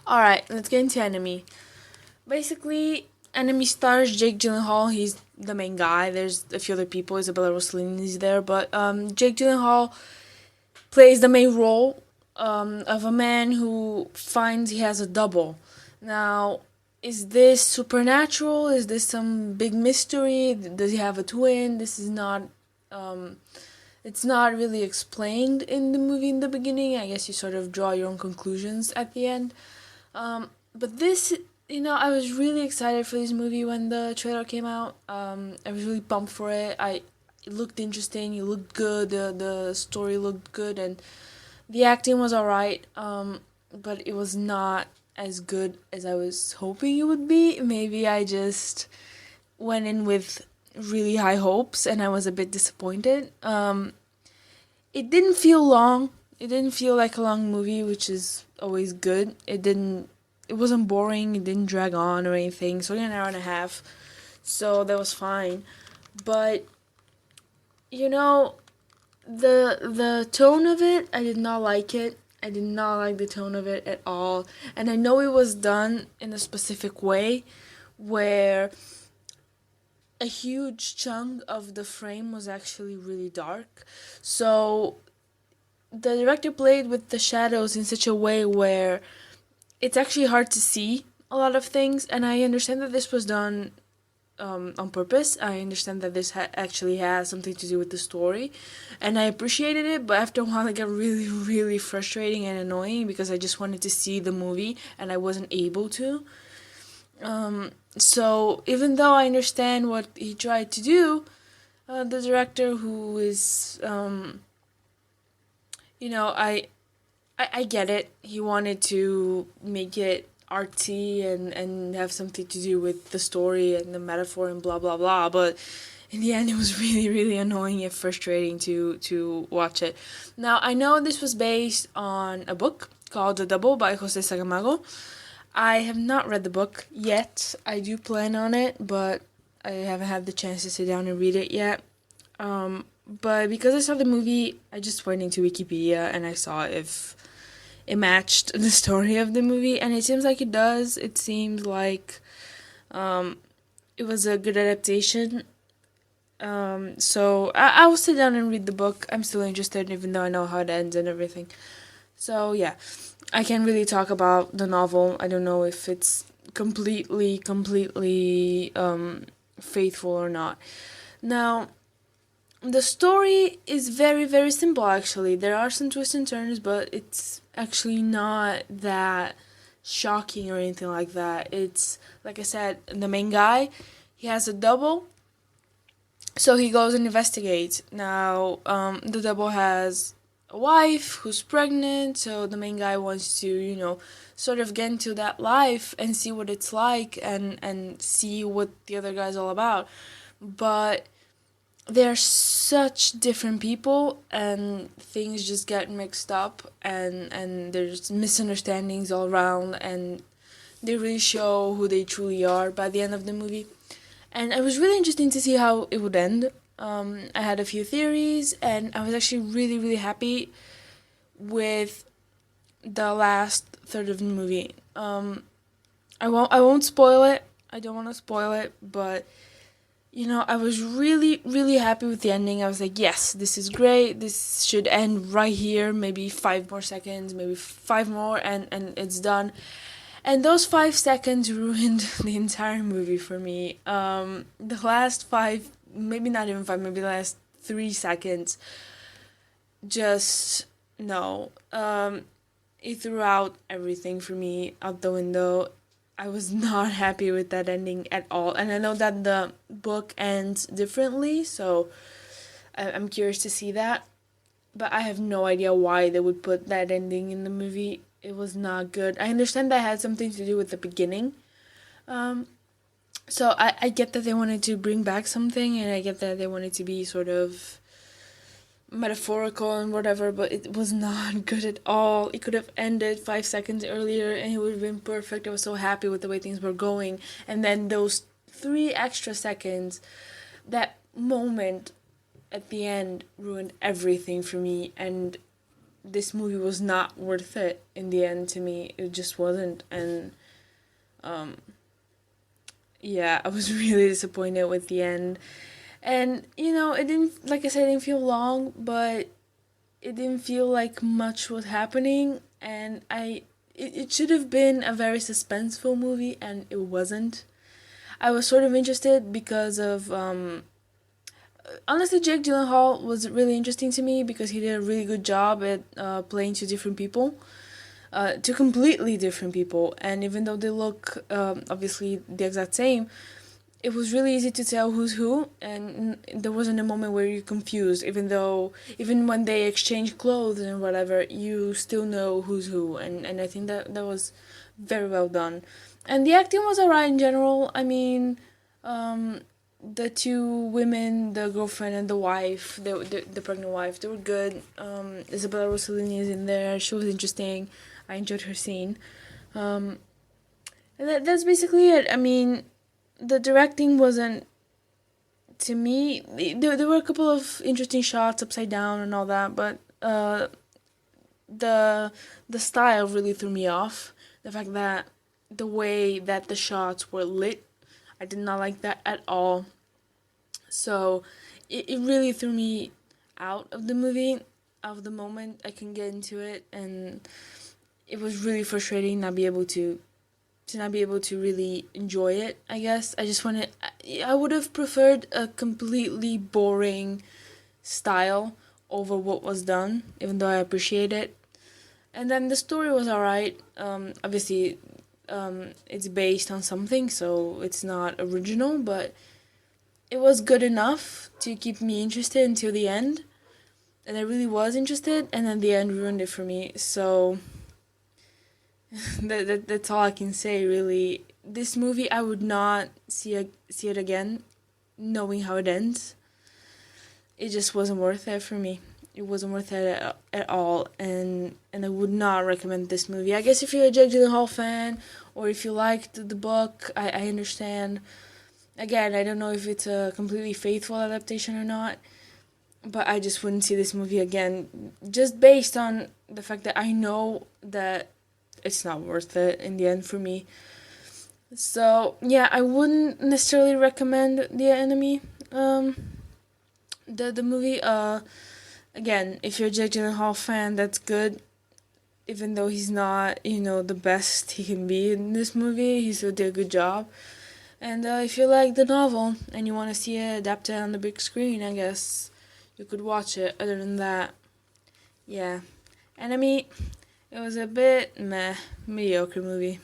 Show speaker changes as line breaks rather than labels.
Alright, let's get into Enemy. Basically, Enemy stars Jake Gyllenhaal. He's the main guy. There's a few other people. Isabella Rossellini is there, but Jake Gyllenhaal plays the main role of a man who finds he has a double. Now, is this supernatural? Is this some big mystery? Does he have a twin? This is not. Um, it's not really explained in the movie in the beginning. I guess you sort of draw your own conclusions at the end. But this, I was really excited for this movie when the trailer came out. I was really pumped for it. It looked interesting. It looked good. The story looked good, and the acting was alright. But it was not as good as I was hoping it would be. Maybe I just went in with really high hopes, and I was a bit disappointed. It didn't feel long. It didn't feel like a long movie, which is always good. It wasn't boring. It didn't drag on or anything. It's only an hour and a half, so that was fine. But you know, the tone of it, I did not like it. I did not like the tone of it at all. And I know it was done in a specific way, where a huge chunk of the frame was actually really dark. So the director played with the shadows in such a way where it's actually hard to see a lot of things, and I understand that this was done on purpose. I understand that this actually has something to do with the story, and I appreciated it, but after a while it got really, really frustrating and annoying because I just wanted to see the movie and I wasn't able to. So even though I understand what he tried to do, the director who is, I get it. He wanted to make it artsy and have something to do with the story and the metaphor and blah blah blah, but in the end it was really, really annoying and frustrating to watch it. Now I know this was based on a book called The Double by Jose Saramago. I have not read the book yet. I do plan on it, but I haven't had the chance to sit down and read it yet. But because I saw the movie, I just went into Wikipedia and I saw if it matched the story of the movie, and it seems like it does. It seems like it was a good adaptation. So I will sit down and read the book. I'm still interested, even though I know how it ends and everything. So yeah, I can't really talk about the novel. I don't know if it's completely faithful or not. Now, the story is very, very simple, actually. There are some twists and turns, but it's actually not that shocking or anything like that. It's, like I said, the main guy, he has a double, so he goes and investigates. Now, the double has a wife who's pregnant, so the main guy wants to, sort of get into that life and see what it's like and see what the other guy's all about. But they're such different people, and things just get mixed up, and there's misunderstandings all around, and they really show who they truly are by the end of the movie. And it was really interesting to see how it would end. I had a few theories, and I was actually really, really happy with the last third of the movie. I won't spoil it. I don't want to spoil it, but I was really, really happy with the ending. I was like, yes, this is great. This should end right here. Maybe 5 more seconds, maybe 5 more, and it's done. And those 5 seconds ruined the entire movie for me. The last five, maybe not even five, maybe the last 3 seconds, just no. It threw out everything for me out the window. I was not happy with that ending at all. And I know that the book ends differently, so I'm curious to see that. But I have no idea why they would put that ending in the movie. It was not good. I understand that had something to do with the beginning. So I get that they wanted to bring back something, and I get that they wanted to be sort of metaphorical and whatever, but it was not good at all. It could have ended 5 seconds earlier and it would have been perfect. I was so happy with the way things were going. And then those 3 extra seconds, that moment at the end ruined everything for me. And this movie was not worth it in the end to me. It just wasn't, and um, yeah, I was really disappointed with the end. And it didn't, like I said, it didn't feel long, but it didn't feel like much was happening, and it should have been a very suspenseful movie, and it wasn't. I was sort of interested because of honestly, Jake Gyllenhaal was really interesting to me because he did a really good job at playing two different people, two completely different people, and even though they look obviously the exact same, it was really easy to tell who's who, and there wasn't a moment where you're confused. Even when they exchange clothes and whatever, you still know who's who, and I think that was very well done, and the acting was alright in general. I mean, the two women, the girlfriend and the wife, the pregnant wife, they were good. Isabella Rossellini is in there. She was interesting. I enjoyed her scene. Um, and that's basically it. I mean, the directing wasn't, to me, there were a couple of interesting shots upside down and all that, but the the style really threw me off. The fact that the way that the shots were lit, I did not like that at all. So it really threw me out of the movie, out of the moment I can get into it, and it was really frustrating not be able to not be able to really enjoy it. I guess I would have preferred a completely boring style over what was done, even though I appreciate it. And then the story was alright. Obviously, it's based on something, so it's not original, but it was good enough to keep me interested until the end. And I really was interested, and then the end ruined it for me. So that's all I can say, really. This movie, I would not see it again, knowing how it ends. It just wasn't worth it for me. It wasn't worth it at all, and I would not recommend this movie. I guess if you're a Jake Gyllenhaal fan, or if you liked the book, I understand. Again, I don't know if it's a completely faithful adaptation or not, but I just wouldn't see this movie again, just based on the fact that I know that it's not worth it in the end for me. So yeah, I wouldn't necessarily recommend The Enemy, the movie. Again, if you're a Jake Gyllenhaal fan, that's good. Even though he's not, the best he can be in this movie, he still did a good job. And if you like the novel and you want to see it adapted on the big screen, I guess you could watch it. Other than that, yeah. Enemy, it was a bit mediocre movie.